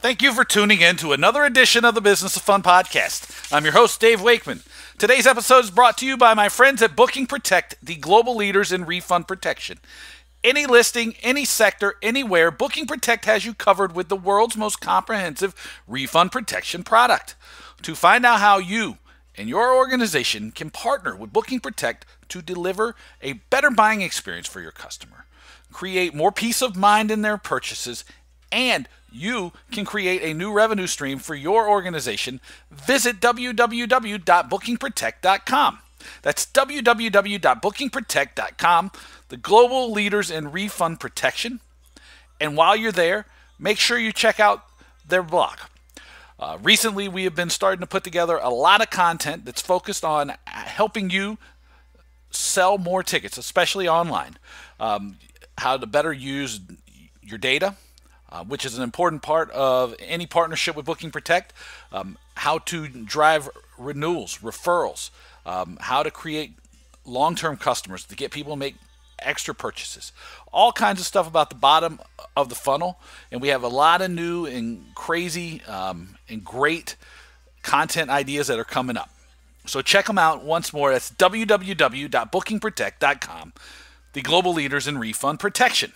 Thank you for tuning in to another edition of the Business of Fun podcast. I'm your host, Dave Wakeman. Today's episode is brought to you by my friends at Booking Protect, the global leaders in refund protection. Any listing, any sector, anywhere, Booking Protect has you covered with the world's most comprehensive refund protection product. To find out how you and your organization can partner with Booking Protect to deliver a better buying experience for your customer, create more peace of mind in their purchases, and you can create a new revenue stream for your organization, visit www.bookingprotect.com. That's www.bookingprotect.com, the global leaders in refund protection. And while you're there, make sure you check out their blog. Recently, we have been starting to put together a lot of content that's focused on helping you sell more tickets, especially online. How to better use your data, which is an important part of any partnership with Booking Protect, how to drive renewals, referrals, how to create long-term customers to get people to make extra purchases, all kinds of stuff about the bottom of the funnel. And we have a lot of new and crazy and great content ideas that are coming up. So check them out once more. That's www.bookingprotect.com, the global leaders in refund protection.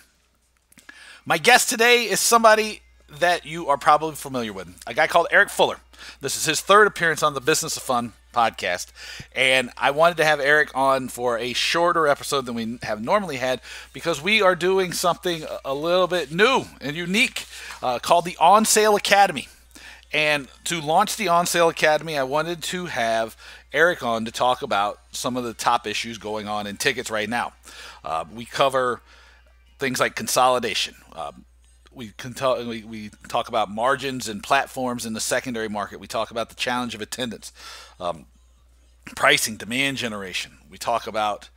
My guest today is somebody that you are probably familiar with, a guy called Eric Fuller. This is his third appearance on the Business of Fun podcast, and I wanted to have Eric on for a shorter episode than we have normally had because we are doing something a little bit new and unique called the On Sale Academy. And to launch the On Sale Academy, I wanted to have Eric on to talk about some of the top issues going on in tickets right now. We cover things like consolidation. We talk about margins and platforms in the secondary market. We talk about the challenge of attendance, pricing, demand generation. We talk about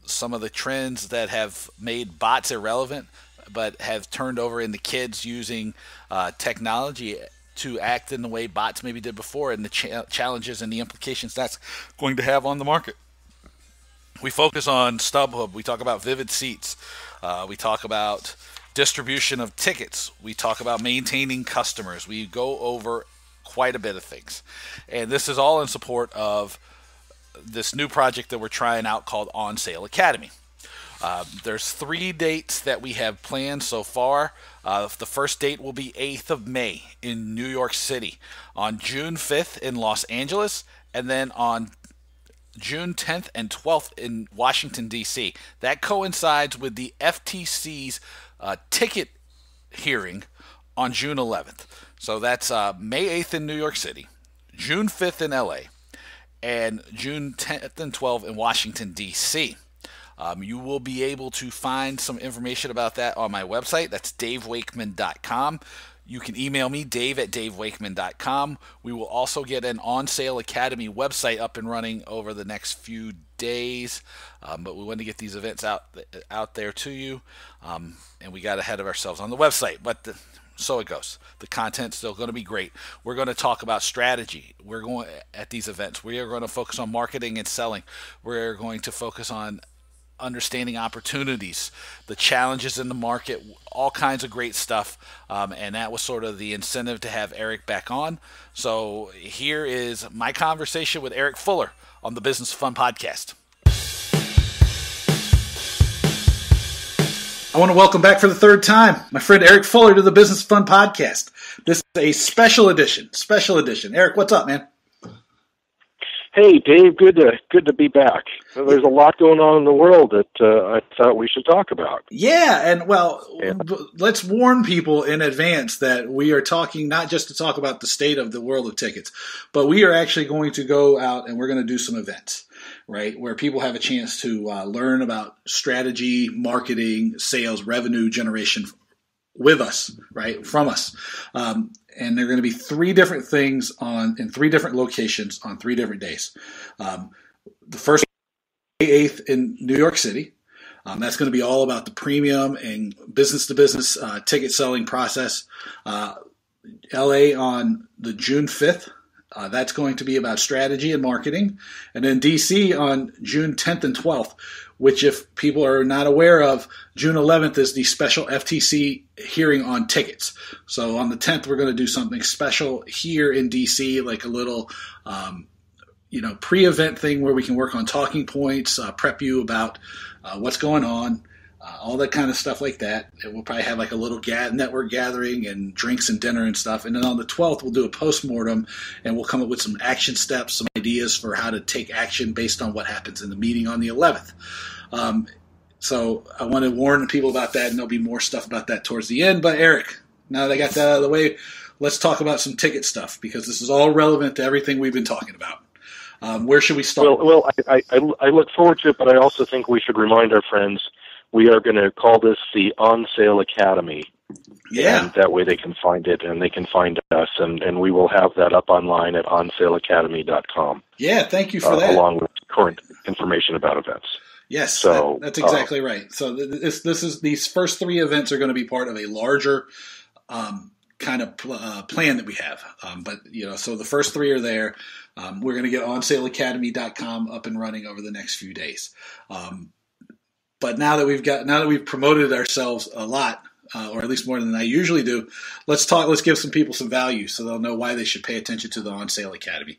some of the trends that have made bots irrelevant, but have turned over into kids using technology to act in the way bots maybe did before, and the challenges and the implications that's going to have on the market. We focus on StubHub. We talk about Vivid Seats. We talk about distribution of tickets. We talk about maintaining customers. We go over quite a bit of things. And this is all in support of this new project that we're trying out called On Sale Academy. There's 3 dates that we have planned so far. The first date will be 8th of May in New York City, on June 5th in Los Angeles, and then on June 10th and 12th in Washington, D.C. That coincides with the FTC's ticket hearing on June 11th. So that's May 8th in New York City, June 5th in L.A., and June 10th and 12th in Washington, D.C. You will be able to find some information about that on my website. That's davewakeman.com. You can email me, dave@davewakeman.com. We will also get an On Sale Academy website up and running over the next few days. But we want to get these events out there to you. And we got ahead of ourselves on the website. But so it goes. The content's still going to be great. We're going to talk about strategy. We're going at these events. We are going to focus on marketing and selling. We're going to focus on understanding opportunities, the challenges in the market, all kinds of great stuff. And that was sort of the incentive to have Eric back on. So here is my conversation with Eric Fuller on the Business of Fun podcast. I want to welcome back for the third time my friend Eric Fuller to the Business of Fun podcast. This is a special edition. Eric, what's up, man? Hey, Dave, good to be back. There's a lot going on in the world that I thought we should talk about. Yeah, and let's warn people in advance that we are talking not just to talk about the state of the world of tickets, but we are actually going to go out and we're going to do some events, right, where people have a chance to learn about strategy, marketing, sales, revenue generation with us, right, from us. And there are going to be 3 different things in 3 different locations on 3 different days. The first, May 8th in New York City. That's going to be all about the premium and business-to-business ticket selling process. LA on the June 5th. That's going to be about strategy and marketing. And then DC on June 10th and 12th which if people are not aware of, June 11th is the special FTC hearing on tickets. So on the 10th, we're going to do something special here in DC, like a little pre-event thing where we can work on talking points, prep you about what's going on, all that kind of stuff like that. And we'll probably have like a little network gathering and drinks and dinner and stuff. And then on the 12th, we'll do a postmortem, and we'll come up with some action steps, some ideas for how to take action based on what happens in the meeting on the 11th. So I want to warn people about that, and there'll be more stuff about that towards the end. But Eric, now that I got that out of the way, let's talk about some ticket stuff, because this is all relevant to everything we've been talking about. Where should we start? Well, I look forward to it, but I also think we should remind our friends we are going to call this the On Sale Academy. Yeah. And that way they can find it and they can find us, and we will have that up online at onsaleacademy.com. Yeah, thank you for that. Along with current information about events. Yes, so, that's exactly right. So these first three events are going to be part of a larger kind of plan that we have. So the first three are there. We're going to get onsaleacademy.com up and running over the next few days. But now that we've promoted ourselves a lot, or at least more than I usually do, let's give some people some value so they'll know why they should pay attention to the On Sale Academy.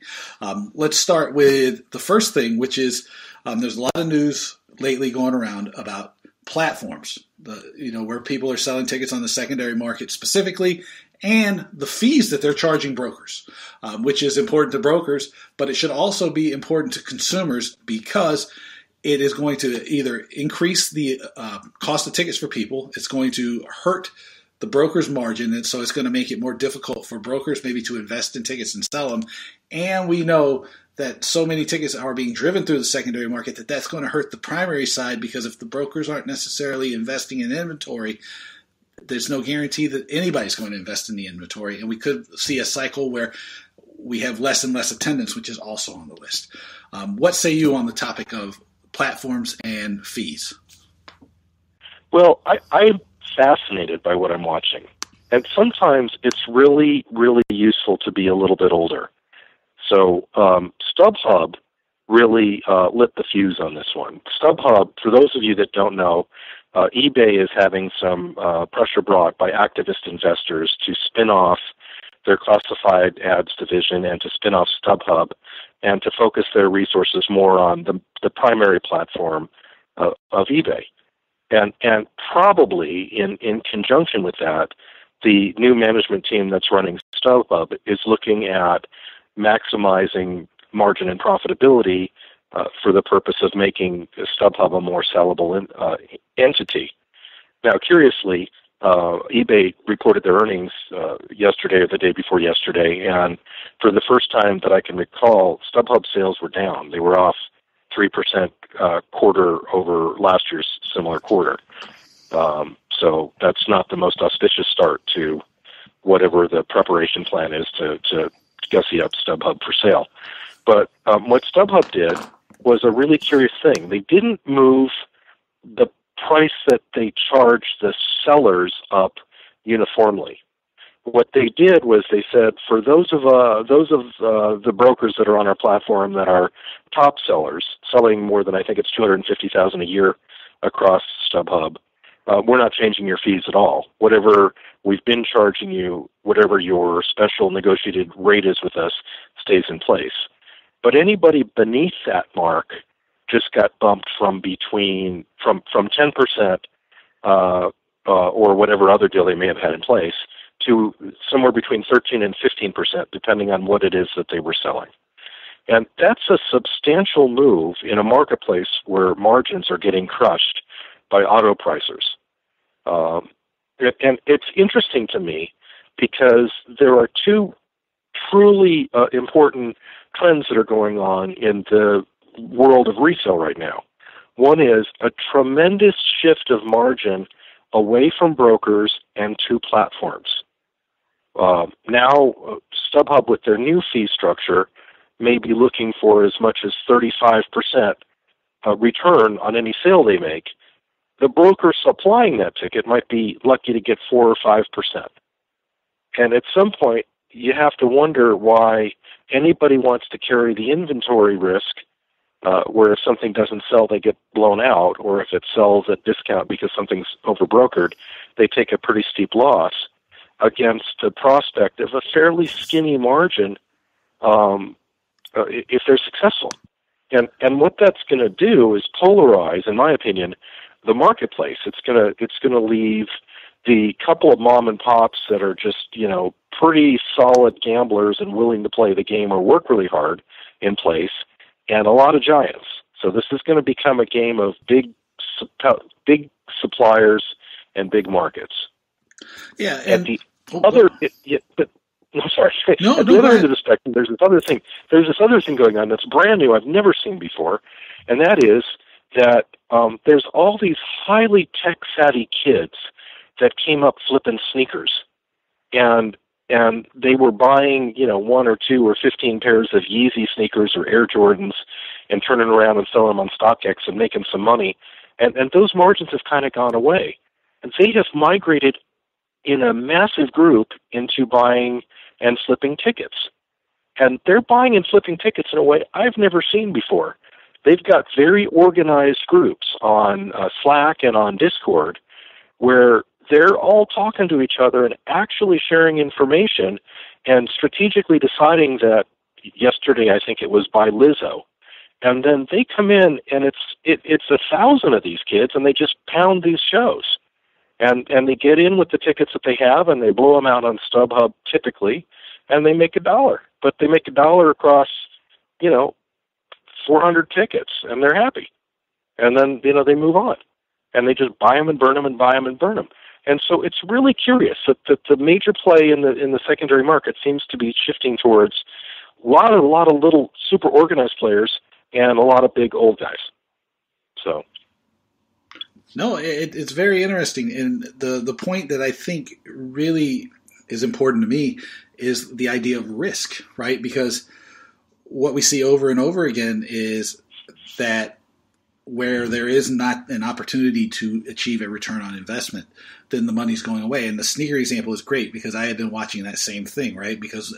Let's start with the first thing, which is there's a lot of news lately going around about platforms, where people are selling tickets on the secondary market specifically, and the fees that they're charging brokers, which is important to brokers, but it should also be important to consumers, because it is going to either increase the cost of tickets for people, it's going to hurt the broker's margin, and so it's going to make it more difficult for brokers maybe to invest in tickets and sell them. And we know that so many tickets are being driven through the secondary market that's going to hurt the primary side, because if the brokers aren't necessarily investing in inventory, there's no guarantee that anybody's going to invest in the inventory, and we could see a cycle where we have less and less attendance, which is also on the list. What say you on the topic of platforms and fees? Well, I'm fascinated by what I'm watching, and sometimes it's really, really useful to be a little bit older. So StubHub really lit the fuse on this one. StubHub, for those of you that don't know, eBay is having some pressure brought by activist investors to spin off their classified ads division and to spin off StubHub and to focus their resources more on the primary platform of eBay. And probably in conjunction with that, the new management team that's running StubHub is looking at maximizing margin and profitability for the purpose of making StubHub a more sellable entity. Now, curiously, eBay reported their earnings yesterday or the day before yesterday, and for the first time that I can recall, StubHub sales were down. They were off 3% quarter over last year's similar quarter. So that's not the most auspicious start to whatever the preparation plan is to gussy up StubHub for sale. But what StubHub did was a really curious thing. They didn't move the price that they charged the sellers up uniformly. What they did was they said, for those of the brokers that are on our platform that are top sellers, selling more than I think it's $250,000 a year across StubHub, we're not changing your fees at all. Whatever we've been charging you, whatever your special negotiated rate is with us, stays in place. But anybody beneath that mark just got bumped from 10% or whatever other deal they may have had in place to somewhere between 13 and 15%, depending on what it is that they were selling. And that's a substantial move in a marketplace where margins are getting crushed by auto pricers. And it's interesting to me because there are two truly important trends that are going on in the world of resale right now. One is a tremendous shift of margin away from brokers and to platforms. Now, StubHub, with their new fee structure, may be looking for as much as 35% return on any sale they make. The broker supplying that ticket might be lucky to get 4 or 5%. And at some point, you have to wonder why anybody wants to carry the inventory risk where if something doesn't sell, they get blown out, or if it sells at discount because something's overbrokered, they take a pretty steep loss against the prospect of a fairly skinny margin if they're successful. And what that's going to do is polarize, in my opinion, the marketplace. It's gonna leave the couple of mom and pops that are just pretty solid gamblers and willing to play the game or work really hard in place, and a lot of giants. So this is going to become a game of big suppliers and big markets. Yeah, and the other, but no, sorry. No, At the other end of the spectrum, there's this other thing. There's this other thing going on that's brand new. I've never seen before, and that is that there's all these highly tech-savvy kids that came up flipping sneakers, and they were buying, 1 or 2 or 15 pairs of Yeezy sneakers or Air Jordans and turning around and selling them on StockX and making some money. And those margins have kind of gone away. And they have migrated in a massive group into buying and flipping tickets. And they're buying and flipping tickets in a way I've never seen before. They've got very organized groups on Slack and on Discord where they're all talking to each other and actually sharing information and strategically deciding that yesterday, I think it was by Lizzo. And then they come in and it's 1,000 of these kids and they just pound these shows. And they get in with the tickets that they have and they blow them out on StubHub typically, and they make $1. But they make $1 across, 400 tickets, and they're happy. And then, they move on. And they just buy them and burn them and buy them and burn them. And so it's really curious that the major play in the secondary market seems to be shifting towards a lot of little super organized players and a lot of big old guys. So, no, it's very interesting, and the point that I think really is important to me is the idea of risk, right? Because what we see over and over again is that where there is not an opportunity to achieve a return on investment, then the money's going away. And the sneaker example is great because I had been watching that same thing, right? Because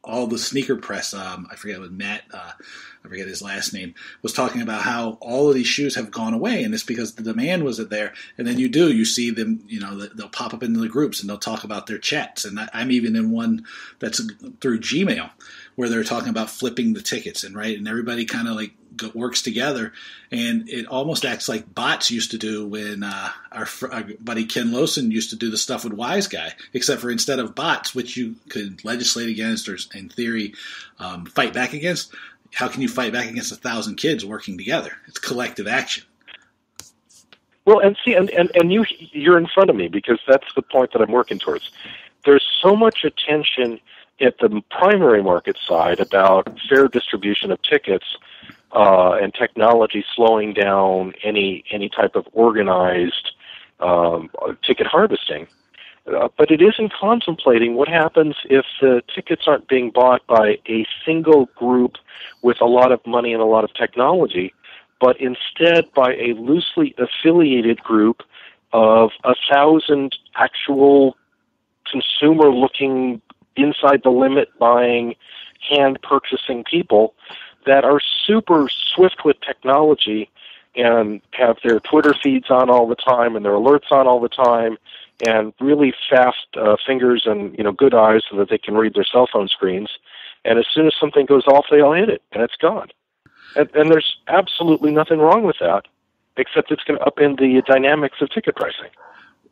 all the sneaker press, I forget it was Matt, I forget his last name, was talking about how all of these shoes have gone away, and it's because the demand wasn't there. And then you see them, they'll pop up into the groups and they'll talk about their chats. And I'm even in one that's through Gmail where they're talking about flipping the tickets, and everybody kind of works together, and it almost acts like bots used to do when our buddy Ken Lawson used to do the stuff with Wise Guy, except for instead of bots, which you could legislate against or in theory fight back against, how can you fight back against 1,000 kids working together? It's collective action. Well, and see, and you're in front of me because that's the point that I'm working towards. There's so much attention at the primary market side about fair distribution of tickets and technology slowing down any type of organized ticket harvesting. But it isn't contemplating what happens if the tickets aren't being bought by a single group with a lot of money and a lot of technology, but instead by a loosely affiliated group of 1,000 actual consumer-looking, inside-the-limit buying, hand-purchasing people that are super swift with technology and have their Twitter feeds on all the time and their alerts on all the time and really fast fingers and good eyes so that they can read their cell phone screens. And as soon as something goes off, they all hit it, and it's gone. And there's absolutely nothing wrong with that, except it's going to upend the dynamics of ticket pricing.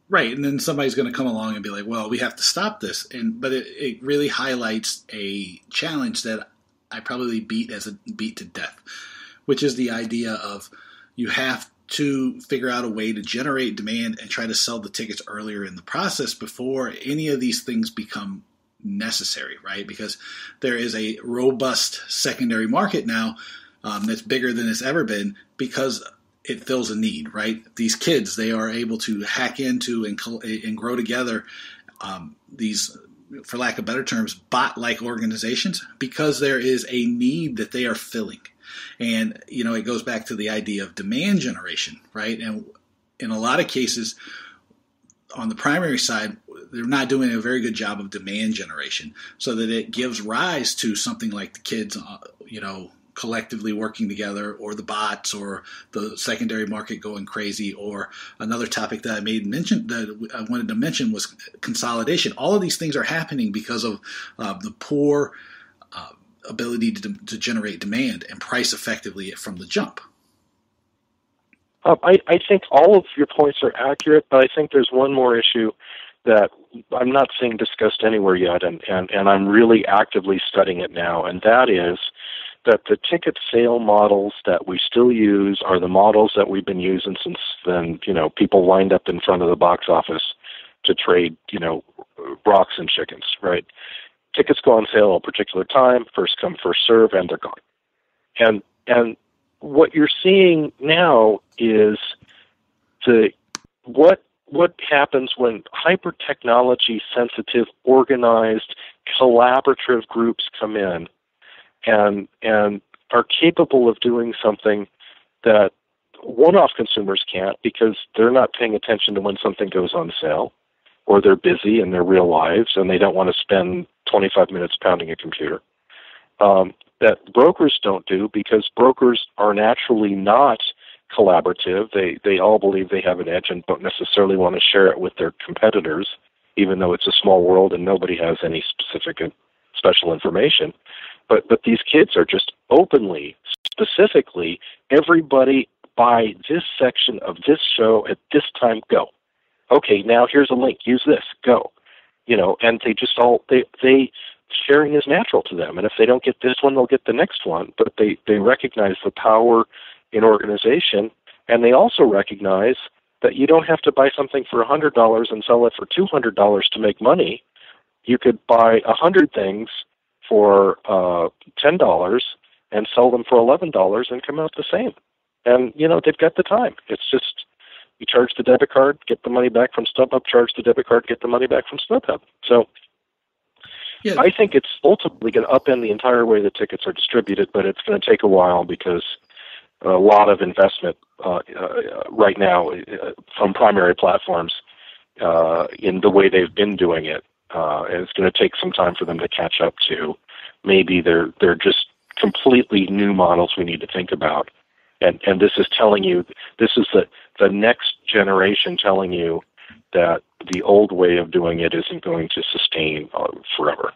Right, and then somebody's going to come along and be like, well, we have to stop this. But it really highlights a challenge that I probably beat to death, which is the idea of you have to figure out a way to generate demand and try to sell the tickets earlier in the process before any of these things become necessary, right? Because there is a robust secondary market now that's bigger than it's ever been because it fills a need, right? These kids, they are able to hack into and grow together these, for lack of better terms, bot-like organizations because there is a need that they are filling. And, it goes back to the idea of demand generation, right? And in a lot of cases, on the primary side, they're not doing a very good job of demand generation so that it gives rise to something like the kids, collectively working together, or the bots, or the secondary market going crazy, or another topic that I wanted to mention was consolidation. All of these things are happening because of the poor ability to generate demand and price effectively from the jump. I think all of your points are accurate, but I think there's one more issue that I'm not seeing discussed anywhere yet, and I'm really actively studying it now, and that is that the ticket sale models that we still use are the models that we've been using since then. People lined up in front of the box office to trade, rocks and chickens, right? Tickets go on sale at a particular time, first come, first serve, and they're gone. And what you're seeing now is what happens when hyper-technology sensitive, organized, collaborative groups come in and are capable of doing something that one-off consumers can't, because they're not paying attention to when something goes on sale, or they're busy in their real lives and they don't want to spend 25 minutes pounding a computer. That brokers don't do, because brokers are naturally not collaborative. They all believe they have an edge and don't necessarily want to share it with their competitors, even though it's a small world and nobody has any special information. But these kids are just openly, specifically, everybody buy this section of this show at this time, go. Okay, now here's a link, use this, go. And they just they sharing is natural to them. And if they don't get this one, they'll get the next one. But they recognize the power in organization, and they also recognize that you don't have to buy something for $100 and sell it for $200 to make money. You could buy 100 things for $10 and sell them for $11 and come out the same. And, they've got the time. It's just, you charge the debit card, get the money back from StubHub, charge the debit card, get the money back from StubHub. So yeah. I think it's ultimately going to upend the entire way the tickets are distributed, but it's going to take a while, because a lot of investment right now from primary platforms in the way they've been doing it. And it's going to take some time for them to catch up to. Maybe they're just completely new models we need to think about. And this is telling you, this is the next generation telling you that the old way of doing it isn't going to sustain forever.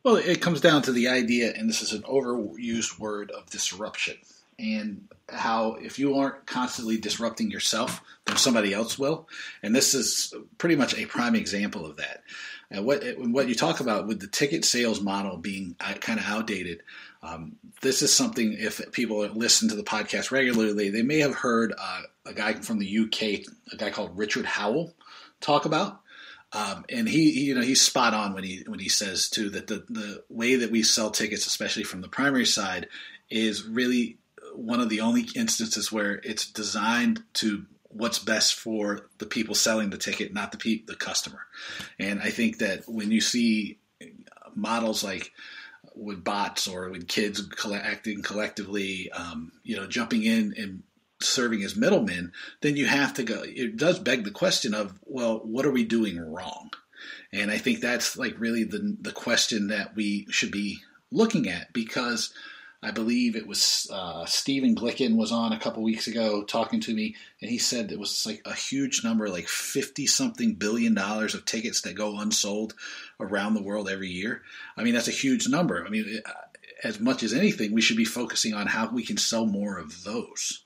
Well, it comes down to the idea, and this is an overused word, of disruption. And how if you aren't constantly disrupting yourself, then somebody else will. And this is pretty much a prime example of that. And what you talk about with the ticket sales model being kind of outdated, this is something, if people listen to the podcast regularly, they may have heard a guy from the UK, a guy called Richard Howell, talk about. And he's spot on when he says too that the way that we sell tickets, especially from the primary side, is really one of the only instances where it's designed to what's best for the people selling the ticket, not the customer. And I think that when you see models like with bots or with kids acting collectively, jumping in and serving as middlemen, then you have to go. It does beg the question of, well, what are we doing wrong? And I think that's like really the question that we should be looking at, because I believe it was Stephen Glicken was on a couple weeks ago talking to me, and he said it was like a huge number, like 50-something billion dollars of tickets that go unsold around the world every year. I mean, that's a huge number. I mean, as much as anything, we should be focusing on how we can sell more of those.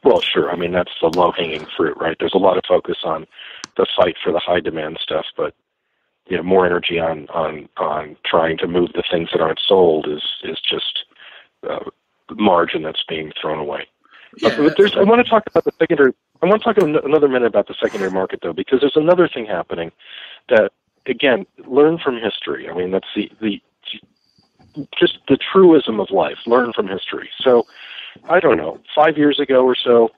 Well, sure. I mean, that's the low-hanging fruit, right? There's a lot of focus on the fight for the high-demand stuff, but more energy on trying to move the things that aren't sold is just margin that's being thrown away. Yeah, I want to talk about the secondary. I want to talk another minute about the secondary market, though, because there's another thing happening that, again, learn from history. I mean, that's just the truism of life. Learn from history. So, I don't know, 5 years ago or so,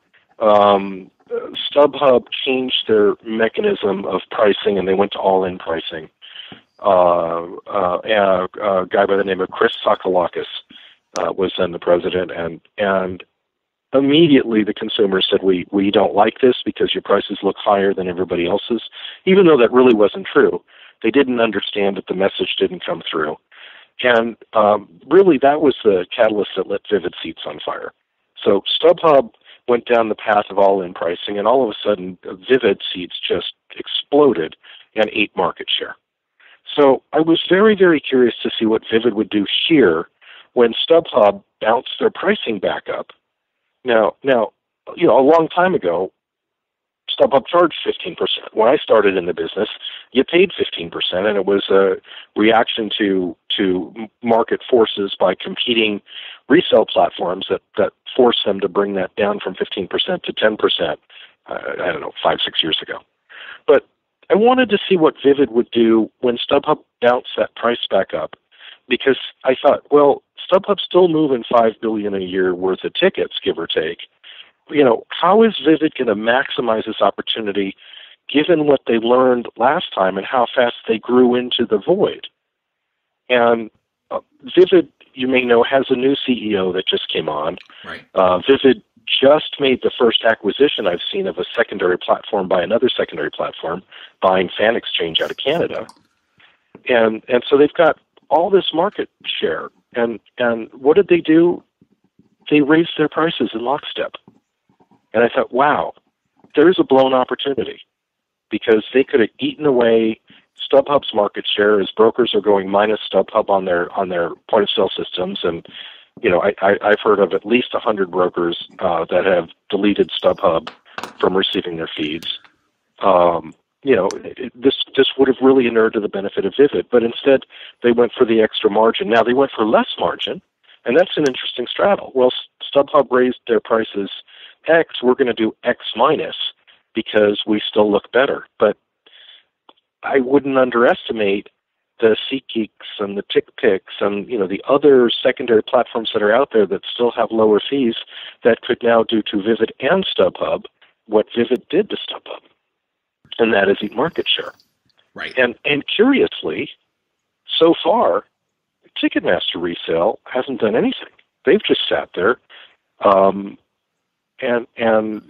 StubHub changed their mechanism of pricing, and they went to all-in pricing. A guy by the name of Chris Sakalakis was then the president, and immediately the consumers said, we don't like this because your prices look higher than everybody else's, even though that really wasn't true. They didn't understand that the message didn't come through. And really, that was the catalyst that lit Vivid Seats on fire. So StubHub went down the path of all-in pricing, and all of a sudden, Vivid Seats just exploded and ate market share. So I was very, very curious to see what Vivid would do here when StubHub bounced their pricing back up. Now, a long time ago, StubHub charged 15%. When I started in the business, you paid 15%, and it was a reaction to market forces by competing resale platforms that forced them to bring that down from 15% to 10%, I don't know, 5-6 years ago. But I wanted to see what Vivid would do when StubHub bounced that price back up, because I thought, well, StubHub's still moving $5 billion a year worth of tickets, give or take. How is Vivid going to maximize this opportunity given what they learned last time and how fast they grew into the void? And Vivid, you may know, has a new CEO that just came on. Right. Vivid just made the first acquisition I've seen of a secondary platform by another secondary platform, buying Fan Exchange out of Canada. And so they've got all this market share. And what did they do? They raised their prices in lockstep. And I thought, wow, there's a blown opportunity, because they could have eaten away StubHub's market share as brokers are going minus StubHub on their point of sale systems. And I've heard of at least 100 brokers that have deleted StubHub from receiving their feeds. This would have really inured to the benefit of Vivid, but instead they went for the extra margin. Now they went for less margin, and that's an interesting straddle. Well, StubHub raised their prices X, we're going to do X minus because we still look better. But I wouldn't underestimate the SeatGeeks and the TickPicks and the other secondary platforms that are out there that still have lower fees that could now do to Vivid and StubHub what Vivid did to StubHub, and that is eat market share. Right. And curiously, so far, Ticketmaster resale hasn't done anything. They've just sat there. And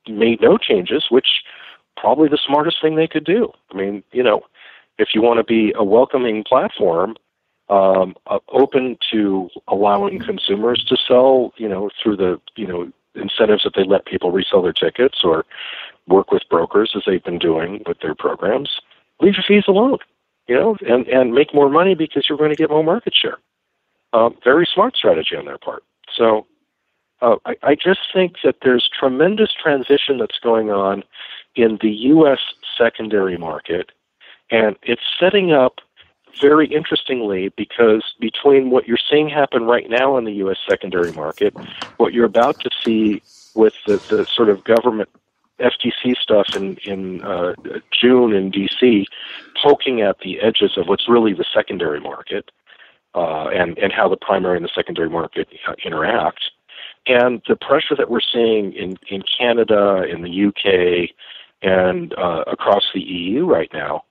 made no changes, which probably the smartest thing they could do. I mean, if you want to be a welcoming platform, open to allowing consumers to sell, through the, incentives that they let people resell their tickets or work with brokers as they've been doing with their programs, leave your fees alone, and make more money because you're going to get more market share. Very smart strategy on their part. So, I just think that there's tremendous transition that's going on in the U.S. secondary market, and it's setting up very interestingly, because between what you're seeing happen right now in the U.S. secondary market, what you're about to see with the sort of government FTC stuff in June in D.C., poking at the edges of what's really the secondary market, and how the primary and the secondary market interact. And the pressure that we're seeing in Canada, in the UK, and across the EU right now,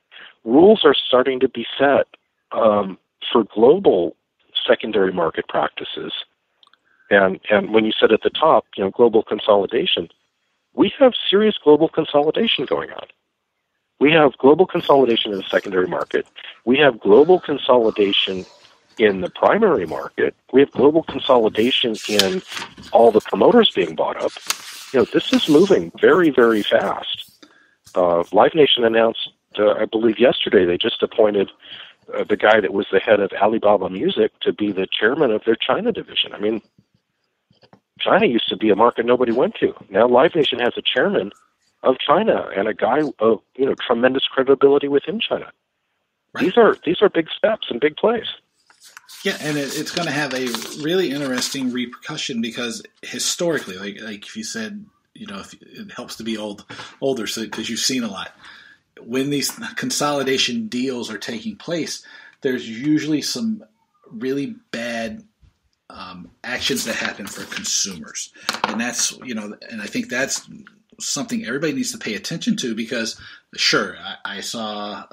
rules are starting to be set for global secondary market practices. And when you said at the top, global consolidation, we have serious global consolidation going on. We have global consolidation in the secondary market. We have global consolidation in the primary market. We have global consolidation in all the promoters being bought up. This is moving very, very fast. Live Nation announced, I believe yesterday, they just appointed the guy that was the head of Alibaba Music to be the chairman of their China division. I mean, China used to be a market nobody went to. Now Live Nation has a chairman of China and a guy of tremendous credibility within China. Right. These are big steps and big plays. Yeah, and it's going to have a really interesting repercussion, because historically, like if you said, if it helps to be older, so because you've seen a lot. When these consolidation deals are taking place, there's usually some really bad actions that happen for consumers, and that's and I think that's something everybody needs to pay attention to, because sure, I saw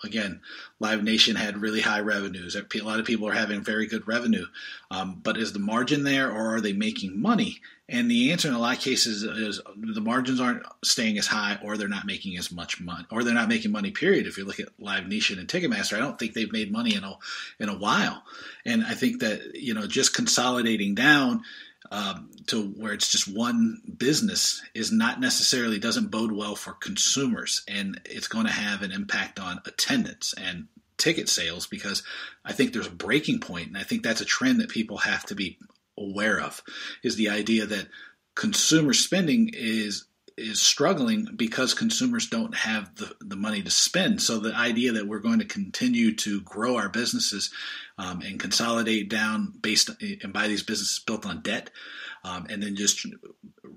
again, Live Nation had really high revenues. A lot of people are having very good revenue. But is the margin there, or are they making money? And the answer in a lot of cases is the margins aren't staying as high, or they're not making as much money, or they're not making money, period. If you look at Live Nation and Ticketmaster, I don't think they've made money in a while. And I think that, just consolidating down to where it's just one business is not necessarily, doesn't bode well for consumers, and it's going to have an impact on attendance and ticket sales, because I think there's a breaking point, and I think that's a trend that people have to be aware of, is the idea that consumer spending is struggling because consumers don't have the money to spend. So the idea that we're going to continue to grow our businesses and consolidate down and buy these businesses built on debt, and then just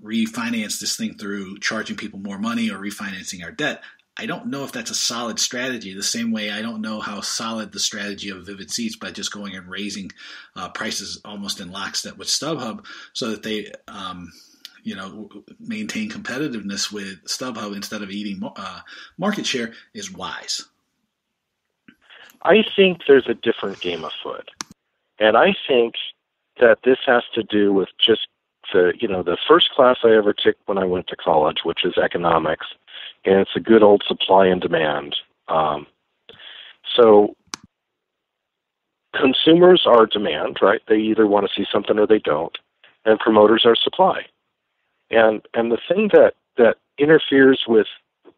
refinance this thing through charging people more money or refinancing our debt, I don't know if that's a solid strategy. The same way I don't know how solid the strategy of Vivid Seats by just going and raising prices almost in lockstep with StubHub so that they maintain competitiveness with StubHub instead of eating market share is wise. I think there's a different game afoot. And I think that this has to do with just the first class I ever took when I went to college, which is economics, and it's a good old supply and demand. So consumers are demand, right? They either want to see something or they don't, and promoters are supply. And the thing that interferes with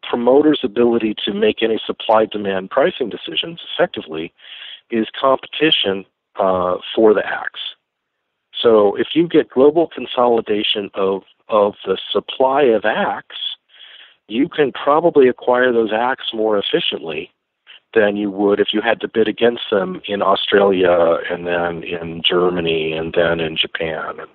promoters' ability to make any supply-demand pricing decisions effectively is competition for the acts. So if you get global consolidation of the supply of acts, you can probably acquire those acts more efficiently than you would if you had to bid against them in Australia and then in Germany and then in Japan. And,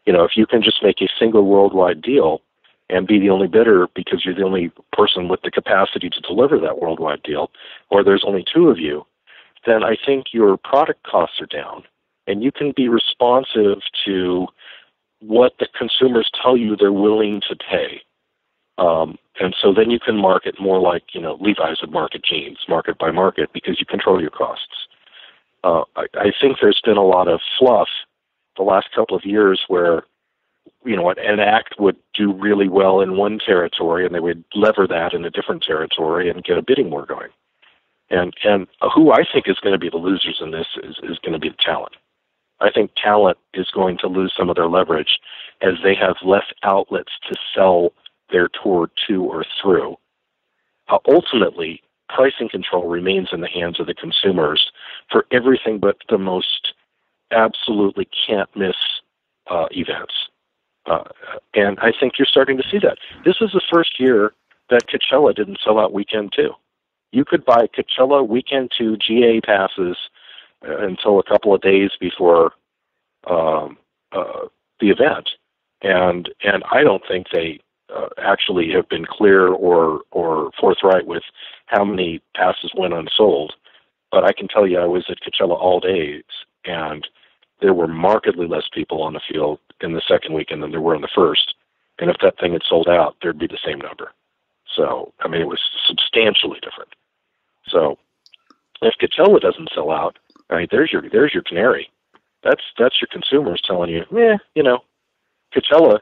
if you can just make a single worldwide deal and be the only bidder because you're the only person with the capacity to deliver that worldwide deal, or there's only two of you, then I think your product costs are down and you can be responsive to what the consumers tell you they're willing to pay. And so then you can market more like, Levi's would market jeans, market by market, because you control your costs. I think there's been a lot of fluff the last couple of years where, an act would do really well in one territory and they would lever that in a different territory and get a bidding war going. And who I think is going to be the losers in this is going to be the talent. I think talent is going to lose some of their leverage as they have less outlets to sell their tour to or through. Ultimately, pricing control remains in the hands of the consumers for everything but the most absolutely can't miss events. And I think you're starting to see that. This is the first year that Coachella didn't sell out Weekend 2. You could buy Coachella Weekend 2 GA passes until a couple of days before the event. And I don't think they actually have been clear or forthright with how many passes went unsold. But I can tell you I was at Coachella all days, and there were markedly less people on the field in the second weekend than there were in the first. And if that thing had sold out, there'd be the same number. So, it was substantially different. So if Coachella doesn't sell out, there's your canary. That's your consumers telling you, Coachella,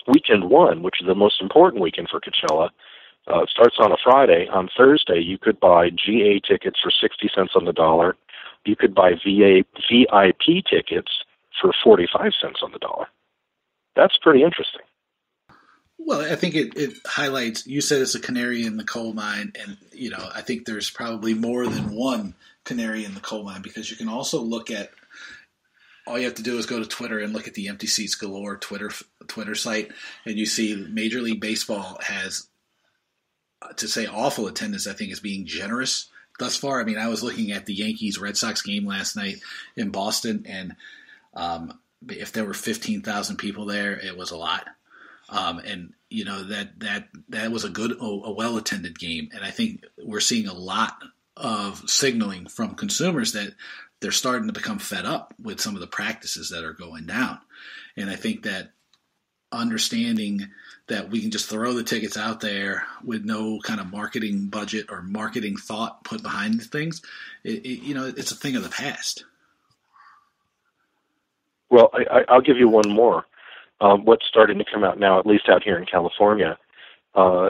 weekend one, which is the most important weekend for Coachella, starts on a Friday. On Thursday, you could buy GA tickets for 60 cents on the dollar. You could buy VIP tickets for 45 cents on the dollar. That's pretty interesting. Well, I think it highlights, you said it's a canary in the coal mine, and, I think there's probably more than one canary in the coal mine, because you can also look at, all you have to do is go to Twitter and look at the Empty Seats Galore Twitter site, and you see Major League Baseball has, to say awful attendance, I think is being generous thus far. I was looking at the Yankees-Red Sox game last night in Boston, and if there were 15,000 people there, it was a lot. And that was a well-attended game. And I think we're seeing a lot of signaling from consumers that they're starting to become fed up with some of the practices that are going down. And I think that understanding that we can just throw the tickets out there with no kind of marketing budget or marketing thought put behind things, it's a thing of the past. Well, I'll give you one more. What's starting to come out now, at least out here in California,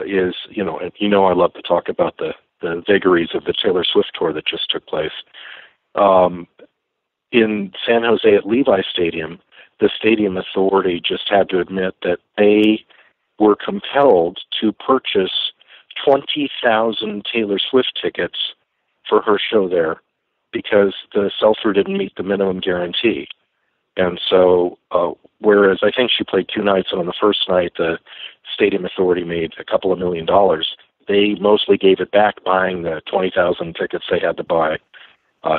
is, and I love to talk about the vagaries of the Taylor Swift tour that just took place. In San Jose at Levi Stadium, the stadium authority just had to admit that they were compelled to purchase 20,000 Taylor Swift tickets for her show there because the sell-through didn't meet the minimum guarantee. And so, whereas I think she played 2 nights, and on the first night the stadium authority made a couple of $1 million, they mostly gave it back buying the 20,000 tickets they had to buy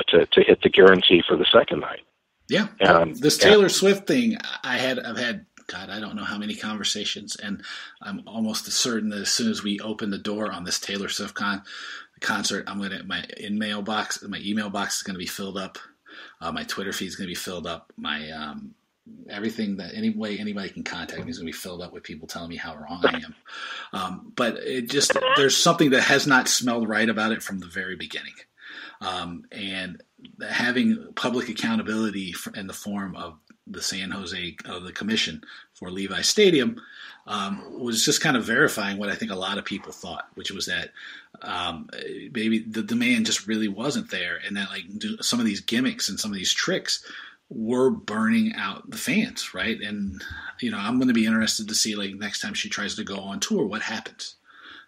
to hit the guarantee for the second night. Yeah, this Taylor Swift thing, I've had, God, I don't know how many conversations, and I'm almost certain that as soon as we open the door on this Taylor Swift concert, my email box is going to be filled up. My Twitter feed is going to be filled up. My everything that any way anybody can contact me is going to be filled up with people telling me how wrong I am. But there's something that has not smelled right about it from the very beginning. And having public accountability in the form of the San Jose, the commission for Levi Stadium, was just kind of verifying what I think a lot of people thought, which was that maybe the demand just really wasn't there, and that some of these gimmicks and some of these tricks were burning out the fans, right? And I'm going to be interested to see next time she tries to go on tour, what happens.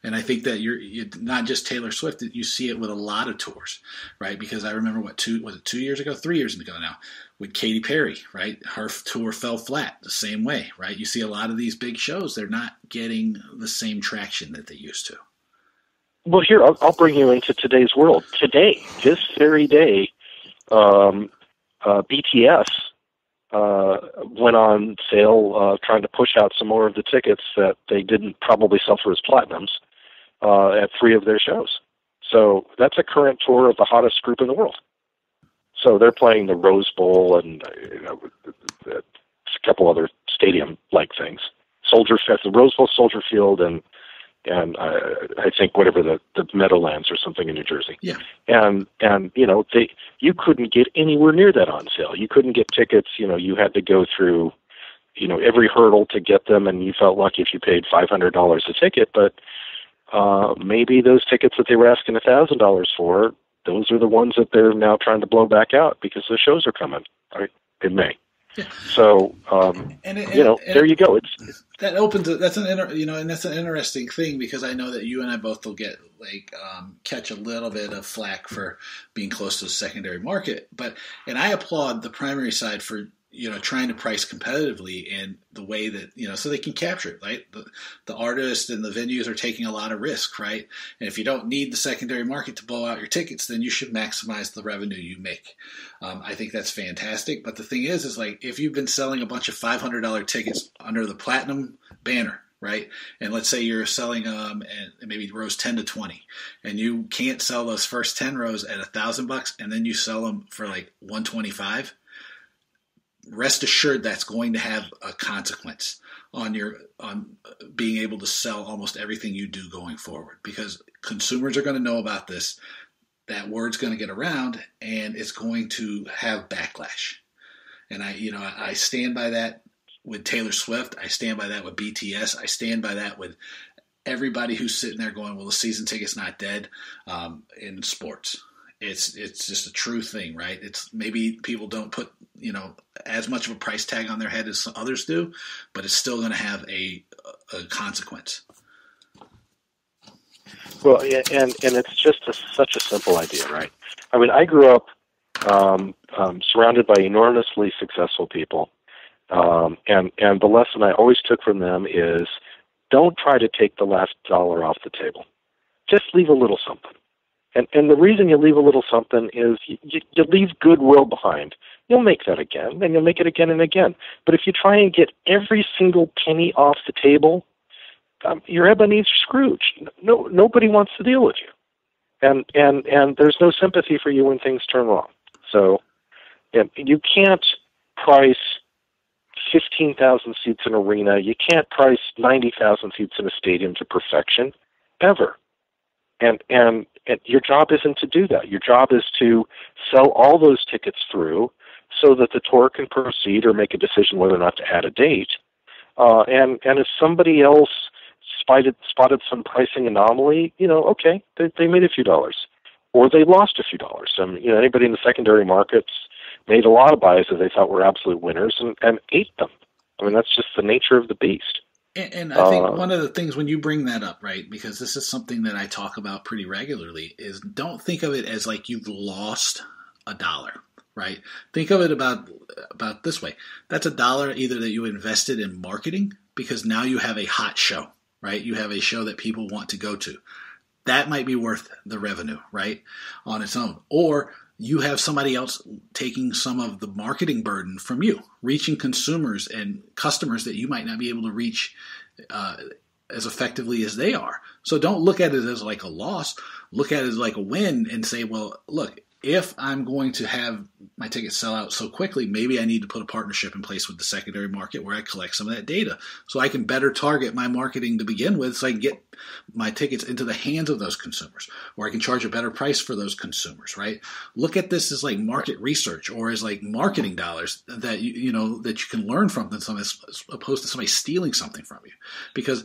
And I think that you're not just Taylor Swift, you see it with a lot of tours, right? Because I remember 3 years ago now, with Katy Perry, right? Her tour fell flat the same way, right? You see a lot of these big shows, they're not getting the same traction that they used to. Well, here, I'll bring you into today's world. Today, this very day, BTS went on sale trying to push out some more of the tickets that they didn't probably sell for as platinums at 3 of their shows. So that's a current tour of the hottest group in the world. So they're playing the Rose Bowl and a couple other stadium-like things. The Rose Bowl, Soldier Field, and I think whatever the Meadowlands or something in New Jersey. Yeah. And you couldn't get anywhere near that on sale. You couldn't get tickets. You had to go through every hurdle to get them, and you felt lucky if you paid $500 a ticket. But maybe those tickets that they were asking $1,000 for, those are the ones that they're now trying to blow back out because the shows are coming in May. Yeah. So, there you go. That opens. That's an interesting thing because I know that you and I both will get catch a little bit of flack for being close to the secondary market, and I applaud the primary side for trying to price competitively in the way that so they can capture it, right? The artists and the venues are taking a lot of risk, right? And if you don't need the secondary market to blow out your tickets, then you should maximize the revenue you make. I think that's fantastic. But the thing is if you've been selling a bunch of $500 tickets under the platinum banner, right? And let's say you're selling and maybe rows 10 to 20, and you can't sell those first 10 rows at $1,000, and then you sell them for $125. Rest assured that's going to have a consequence on being able to sell almost everything you do going forward, because consumers are going to know about this. That word's going to get around, and it's going to have backlash. And I stand by that with Taylor Swift. I stand by that with BTS. I stand by that with everybody who's sitting there going, well, the season ticket's not dead in sports. It's just a true thing, right? It's maybe people don't put as much of a price tag on their head as others do, but it's still going to have a consequence. Well, yeah, and it's just such a simple idea, right? I mean, I grew up surrounded by enormously successful people, and the lesson I always took from them is don't try to take the last dollar off the table. Just leave a little something. And the reason you leave a little something is you leave goodwill behind. You'll make that again, and you'll make it again and again. But if you try and get every single penny off the table, you're Ebenezer Scrooge. Nobody wants to deal with you, and there's no sympathy for you when things turn wrong. So you can't price 15,000 seats in an arena. You can't price 90,000 seats in a stadium to perfection, ever. And your job isn't to do that. Your job is to sell all those tickets through so that the tour can proceed or make a decision whether or not to add a date. And if somebody else spotted some pricing anomaly, okay, they made a few dollars, or they lost a few dollars. Anybody in the secondary markets made a lot of buys that they thought were absolute winners and ate them. I mean, that's just the nature of the beast. And I think one of the things when you bring that up, right, because this is something that I talk about pretty regularly, is don't think of it as like you've lost $1, right? Think of it about this way. That's $1 either that you invested in marketing because now you have a hot show, right? You have a show that people want to go to. That might be worth the revenue, right, on its own. Or you have somebody else taking some of the marketing burden from you, reaching consumers and customers that you might not be able to reach as effectively as they are. So don't look at it as like a loss. Look at it as like a win and say, well, look, if I'm going to have my tickets sell out so quickly, maybe I need to put a partnership in place with the secondary market where I collect some of that data so I can better target my marketing to begin with so I can get my tickets into the hands of those consumers, or I can charge a better price for those consumers, right? Look at this as like market research or as like marketing dollars that that you can learn from them as opposed to somebody stealing something from you, because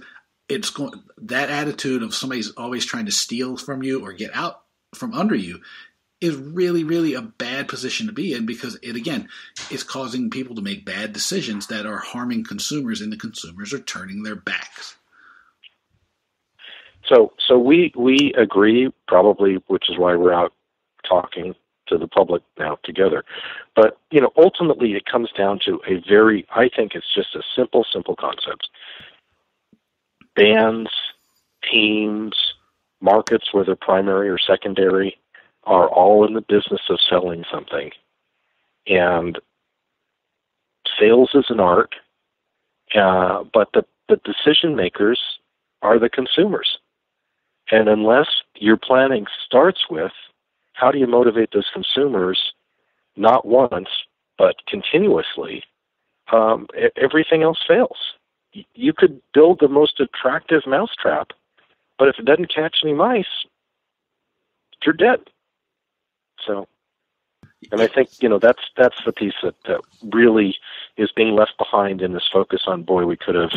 that attitude of somebody's always trying to steal from you or get out from under you is really, really a bad position to be in, because it, again, is causing people to make bad decisions that are harming consumers, and the consumers are turning their backs. So we agree, probably, which is why we're out talking to the public now together. But, ultimately it comes down to I think it's just a simple concept. Bands, teams, markets, whether primary or secondary, are all in the business of selling something. And sales is an art, but the decision makers are the consumers. And unless your planning starts with how do you motivate those consumers, not once, but continuously, everything else fails. You could build the most attractive mousetrap, but if it doesn't catch any mice, you're dead. So, and I think, that's the piece that really is being left behind in this focus on, boy, we should have,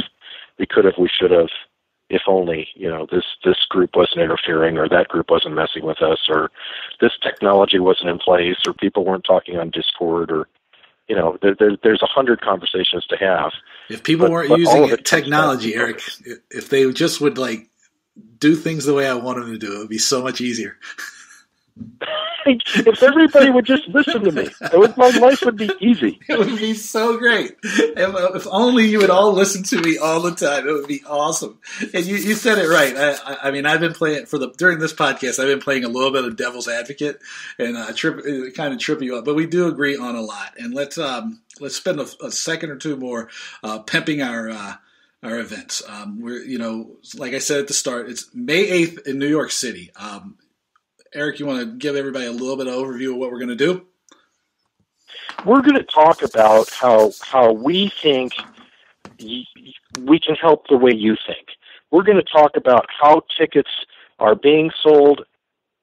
if only, this group wasn't interfering, or that group wasn't messing with us, or this technology wasn't in place, or people weren't talking on Discord, or, there's 100 conversations to have. If people weren't using technology, Eric, if they just would do things the way I want them to do, it would be so much easier. If everybody would just listen to me, my life would be easy. It would be so great. If only you would all listen to me all the time, it would be awesome. And you said it right. I mean, I've been playing during this podcast. I've been playing a little bit of devil's advocate and kind of trip you up. But we do agree on a lot. And let's spend a second or two more pimping our events. We're like I said at the start, it's May 8th in New York City. Eric, you want to give everybody a little bit of overview of what we're going to do? We're going to talk about how we think we can help the way you think. We're going to talk about how tickets are being sold,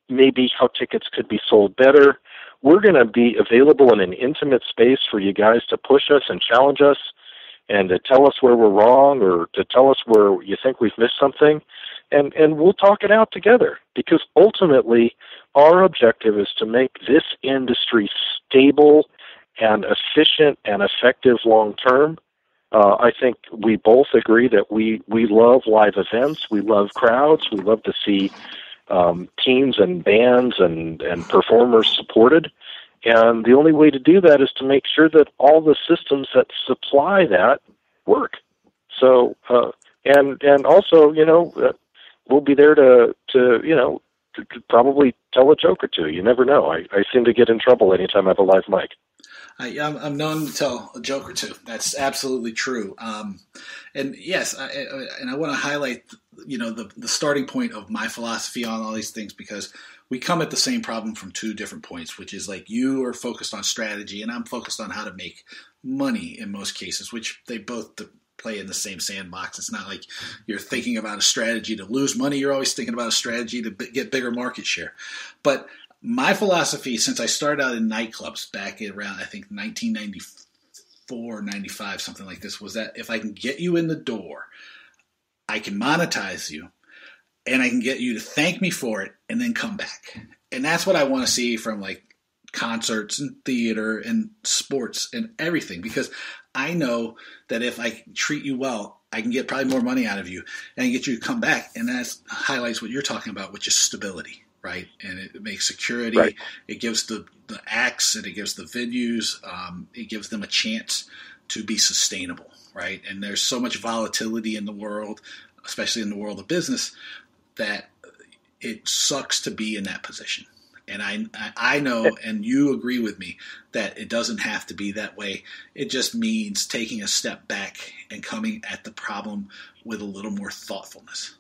maybe how tickets could be sold better. We're going to be available in an intimate space for you guys to push us and challenge us and to tell us where we're wrong, or to tell us where you think we've missed something. And we'll talk it out together, because ultimately our objective is to make this industry stable and efficient and effective long term. I think we both agree that we love live events. We love crowds. We love to see teams and bands and performers supported. And the only way to do that is to make sure that all the systems that supply that work. So, and also, we'll be there to probably tell a joke or two. You never know. I seem to get in trouble anytime I have a live mic. I'm known to tell a joke or two. That's absolutely true. And yes, I want to highlight, the starting point of my philosophy on all these things, because we come at the same problem from two different points, which is like you are focused on strategy and I'm focused on how to make money in most cases, which they both play in the same sandbox. It's not like you're thinking about a strategy to lose money. You're always thinking about a strategy to get bigger market share. But my philosophy, since I started out in nightclubs back around, I think, 1994, 95, something like this, was that if I can get you in the door, I can monetize you, and I can get you to thank me for it and then come back. And that's what I want to see from like concerts and theater and sports and everything, because I know that if I treat you well, I can get probably more money out of you and get you to come back. And that highlights what you're talking about, which is stability, right? And it makes security. Right. It gives the acts and it gives the venues, it gives them a chance to be sustainable, right? And there's so much volatility in the world, especially in the world of business, that it sucks to be in that position. And I know, and you agree with me, that it doesn't have to be that way. It just means taking a step back and coming at the problem with a little more thoughtfulness.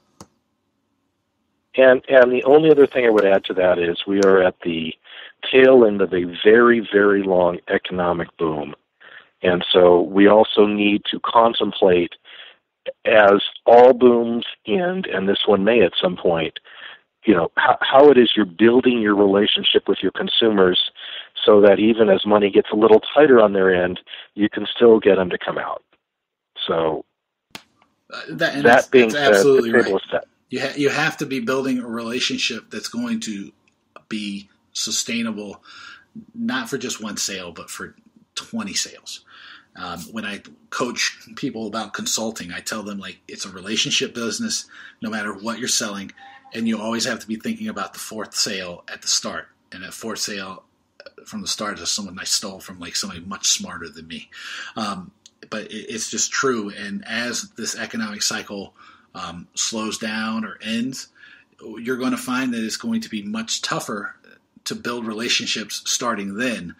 And the only other thing I would add to that is we are at the tail end of a very, very long economic boom. And so we also need to contemplate, as all booms end, and this one may at some point, how it is you're building your relationship with your consumers so that even as money gets a little tighter on their end, you can still get them to come out. So that being said, absolutely the table right. is set. You have to be building a relationship that's going to be sustainable, not for just one sale, but for 20 sales. When I coach people about consulting, I tell them, like, it's a relationship business no matter what you're selling. And you always have to be thinking about the fourth sale at the start. And that fourth sale from the start is someone I stole from, like somebody much smarter than me. But it's just true. And as this economic cycle slows down or ends, you're going to find that it's going to be much tougher to build relationships starting then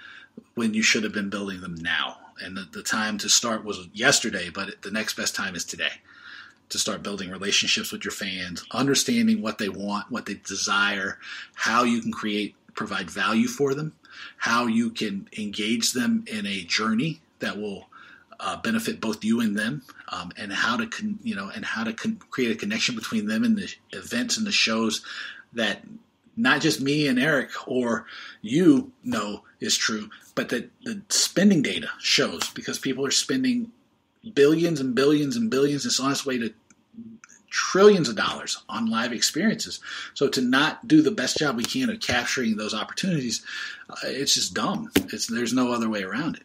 when you should have been building them now. And the time to start was yesterday, but the next best time is today. To start building relationships with your fans, understanding what they want, what they desire, how you can provide value for them, how you can engage them in a journey that will benefit both you and them, and how to create a connection between them and the events and the shows that not just me and Eric or you know is true, but that the spending data shows, because people are spending billions and billions and billions. It's on its way to trillions of dollars on live experiences. So to not do the best job we can of capturing those opportunities, it's just dumb. There's no other way around it.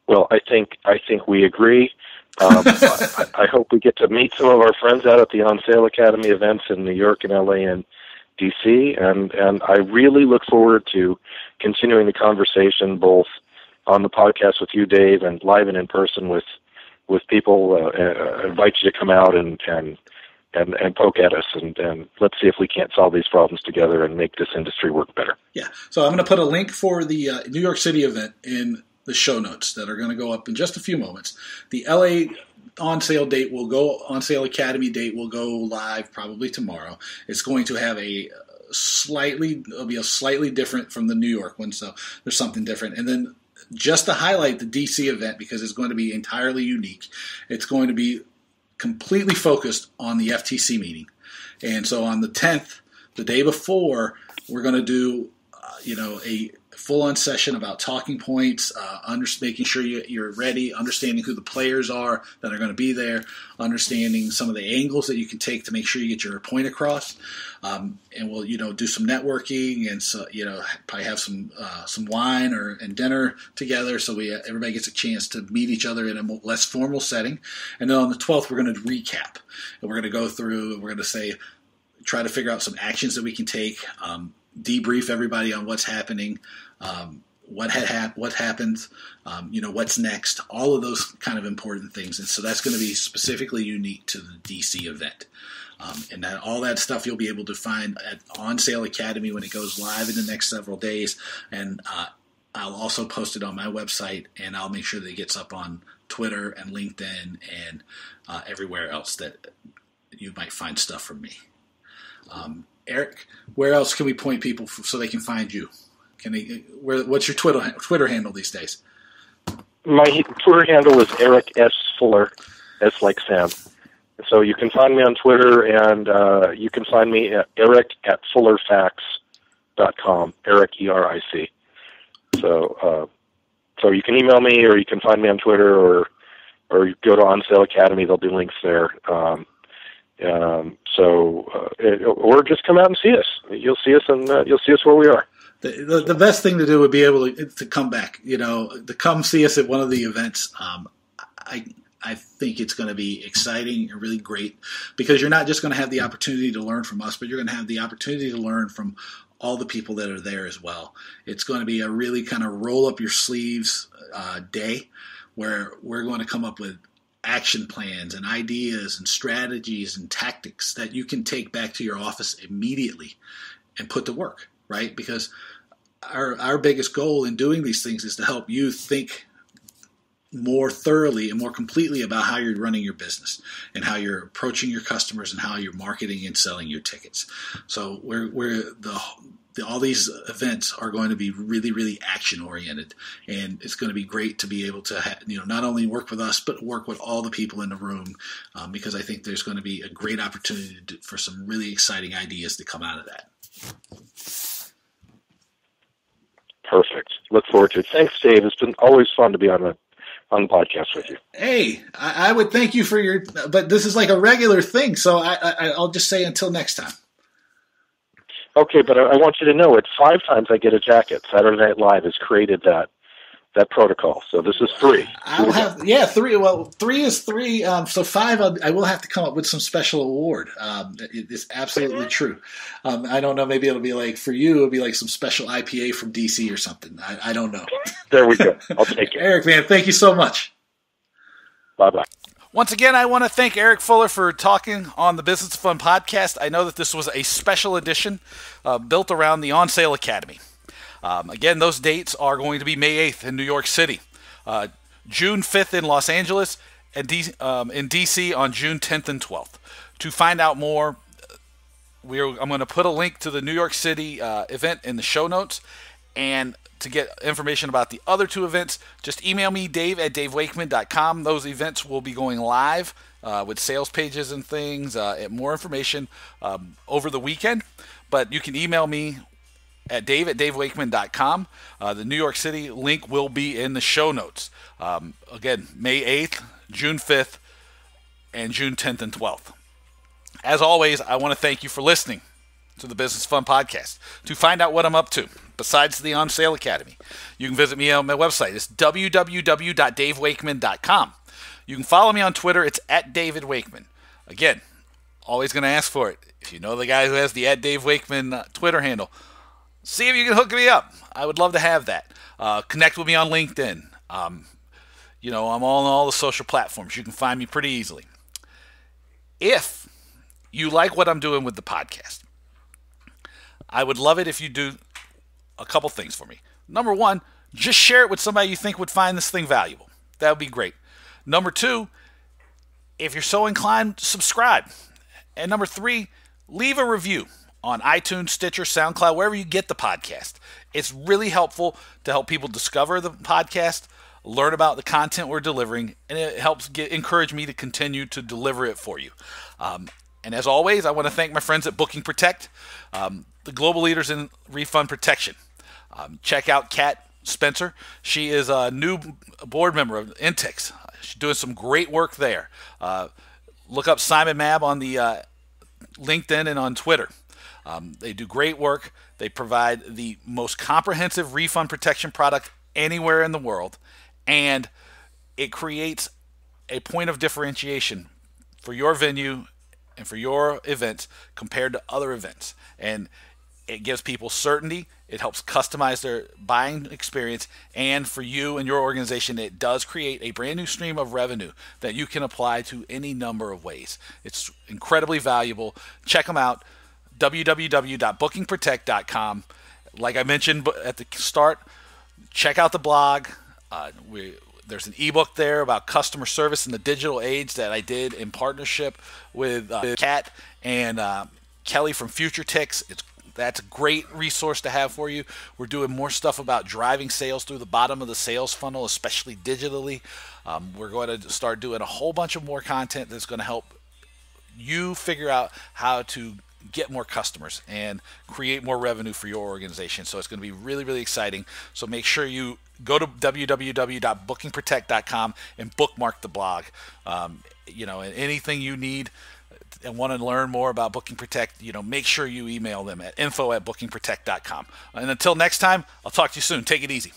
Well, I think we agree. I hope we get to meet some of our friends out at the On Sale Academy events in New York and LA and DC, and I really look forward to continuing the conversation both on the podcast with you, Dave, and live and in person with people. Invite you to come out and poke at us, and let's see if we can't solve these problems together and make this industry work better. Yeah. So I'm going to put a link for the New York City event in the show notes that are going to go up in just a few moments. The LA on sale Academy date will go live probably tomorrow. It's going to have it'll be a slightly different from the New York one, so there's something different. And then just to highlight the DC event, because it's going to be entirely unique, it's going to be completely focused on the FTC meeting. And so on the 10th, the day before, we're going to do a full-on session about talking points, making sure you're ready, understanding who the players are that are going to be there, understanding some of the angles that you can take to make sure you get your point across. And we'll do some networking, and so probably have some wine and dinner together, so everybody gets a chance to meet each other in a less formal setting. And then on the 12th, we're going to recap, and we're going to go through. We're going to try to figure out some actions that we can take. Debrief everybody on what's happening, what happens, what's next, all of those kind of important things. And so that's going to be specifically unique to the DC event. And all that stuff you'll be able to find at On Sale Academy when it goes live in the next several days. And I'll also post it on my website, and I'll make sure that it gets up on Twitter and LinkedIn and everywhere else that you might find stuff from me. Eric, where else can we point people so they can find you? What's your Twitter handle these days? My Twitter handle is Eric S. Fuller, S like Sam. So you can find me on Twitter, and you can find me at eric@fullerfacts.com, Eric, E-R-I-C. So you can email me, or you can find me on Twitter, or you go to On Sale Academy. There'll be links there. Or just come out and see us. You'll see us, and you'll see us where we are. The best thing to do would be able to come back, to come see us at one of the events. I think it's going to be exciting and really great, because you're not just going to have the opportunity to learn from us, but you're going to have the opportunity to learn from all the people that are there as well. It's going to be a really kind of roll up your sleeves day, where we're going to come up with action plans and ideas and strategies and tactics that you can take back to your office immediately and put to work, right? Because our biggest goal in doing these things is to help you think more thoroughly and more completely about how you're running your business and how you're approaching your customers and how you're marketing and selling your tickets. So all these events are going to be really, really action oriented, and it's going to be great to be able to not only work with us, but work with all the people in the room, because I think there's going to be a great opportunity for some really exciting ideas to come out of that. Perfect. Look forward to it. Thanks, Dave. It's been always fun to be on the podcast with you. Hey, I would thank you for but this is like a regular thing, so I'll just say until next time. Okay, but I want you to know it's 5 times I get a jacket. Saturday Night Live has created that protocol. So this is 3. I'll have 3. Well, 3 is 3. So 5, I will have to come up with some special award. It is absolutely true. I don't know. Maybe it'll be like, for you, it'll be like some special IPA from DC or something. I don't know. There we go. I'll take it. Eric, man, thank you so much. Bye-bye. Once again, I want to thank Eric Fuller for talking on the Business of Fun podcast. I know that this was a special edition built around the On Sale Academy. Again, those dates are going to be May 8th in New York City, June 5th in Los Angeles, and in D.C. on June 10th and 12th. To find out more, I'm going to put a link to the New York City event in the show notes, and to get information about the other 2 events, just email me, dave@davewakeman.com. Those events will be going live with sales pages and things, and more information over the weekend. But you can email me at dave@davewakeman.com. The New York City link will be in the show notes. Again, May 8th, June 5th, and June 10th and 12th. As always, I want to thank you for listening to the Business Fun Podcast. To find out what I'm up to, besides the On Sale Academy, you can visit me on my website. It's www.davewakeman.com. You can follow me on Twitter. It's @DavidWakeman. Again, always going to ask for it. If you know the guy who has the @DaveWakeman Twitter handle, see if you can hook me up. I would love to have that. Connect with me on LinkedIn. I'm on all the social platforms. You can find me pretty easily. If you like what I'm doing with the podcast, I would love it if you do a couple things for me. Number 1, just share it with somebody you think would find this thing valuable. That would be great. Number 2, if you're so inclined, subscribe. And number 3, leave a review on iTunes, Stitcher, SoundCloud, wherever you get the podcast. It's really helpful to help people discover the podcast, learn about the content we're delivering, and it helps encourage me to continue to deliver it for you. And as always, I want to thank my friends at Booking Protect, the global leaders in refund protection. Check out Kat Spencer. She is a new board member of Intix. She's doing some great work there. Look up Simon Mab on the LinkedIn and on Twitter. They do great work. They provide the most comprehensive refund protection product anywhere in the world, and it creates a point of differentiation for your venue and for your events compared to other events. And it gives people certainty. It helps customize their buying experience. And for you and your organization, it does create a brand new stream of revenue that you can apply to any number of ways. It's incredibly valuable. Check them out, www.bookingprotect.com. Like I mentioned at the start, check out the blog. There's an ebook there about customer service in the digital age that I did in partnership with Kat and Kelly from Future Ticks. It's That's a great resource to have for you. We're doing more stuff about driving sales through the bottom of the sales funnel, especially digitally. We're going to start doing a whole bunch of more content that's going to help you figure out how to get more customers and create more revenue for your organization. So it's going to be really, really exciting. So make sure you go to www.bookingprotect.com and bookmark the blog. And anything you need and want to learn more about Booking Protect, make sure you email them at info@bookingprotect.com. And until next time, I'll talk to you soon. Take it easy.